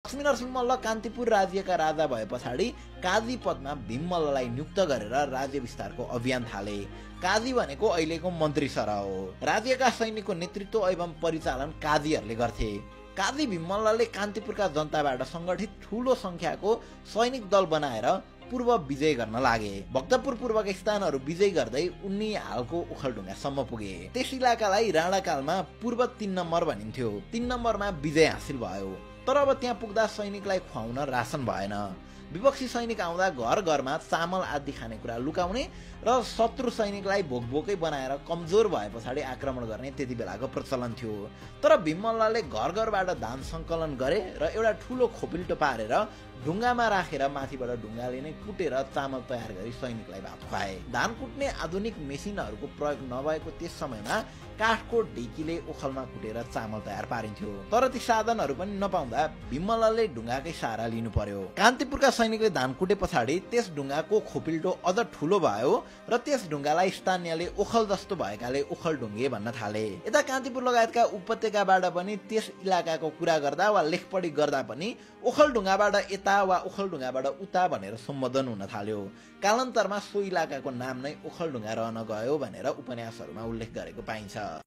लक्ष्मीनरसिंह मल्ल कान्तिपुर राज्यका राजा भए पछाडि काजी पदमा भीम मल्ललाई नियुक्त गरेर राज्य विस्तारको अभियान थाले। काजी भनेको अहिलेको मन्त्री सरह हो। राज्यका सैनिकको नेतृत्व एवं परिचालन काजीहरूले गर्थे। काजी भीम मल्लले कान्तिपुरका जनताबाट सङ्गठित ठूलो संख्याको सैनिक दल बनाएर पूर्व विजय गर्न लागे। भक्तपुर पूर्वका स्थानहरू विजय गर्दै उनी हालको ओखलढुङ्गासम्म पुगे। त्यस इलाकालाई राणाकालमा पूर्व 3 नम्बर भनिन्थ्यो। 3 नम्बरमा विजय हासिल भयो। तर अब त्यहाँ पुग्दा सैनिकलाई खुवाउन रासन भएन। विपक्षी सैनिक आउँदा घर घरमा चामल आदि खानेकुरा लुकाउने र शत्रु सैनिकलाई भोकभोकै बनाएर कमजोर भए पछाडि आक्रमण गर्ने त्यति बेलाको प्रचलन थियो। तर भीम मल्लले घर घरबाट धान सङ्कलन गरे र एउटा ठूलो खोपिल्टो पारेर ढुङ्गामा राखेर माथिबाट ढुङ्गाले नै कुटेर चामल तयार गरी सैनिकलाई भात खुवाए। धान कुट्ने आधुनिक मेसिनहरूको प्रयोग नभएको त्यस समयमा काठको ढिकीले ओखलमा कुटेर चामल तयार पारिन्थ्यो। तर ती साधनहरू पनि नपाउँदा भीम मल्लले ढुङ्गाकै सहारा लिनु पर्यो। कान्तिपुरका सैनिकले धान कुटे पछाडि त्यस ढुङ्गाको खोपिल्टो अझ ठूलो भयो र त्यस ढुङ्गालाई स्थानीयले ओखल जस्तो भएकाले ओखलढुङ्गे भन्न थाले। यता कान्तिपुर लगायतका उपत्यकाबाट पनि त्यस इलाकाको कुरा गर्दा वा लेखपढी गर्दा पनि ओखलढुङ्गाबाट यता वा ओखलढुङ्गाबाट उता भनेर सम्बोधन हुन थाल्यो। कालान्तरमा सो इलाकाको नाम नै ओखलढुङ्गा रहन गयो भनेर उपन्यासहरूमा उल्लेख गरेको पाइन्छ।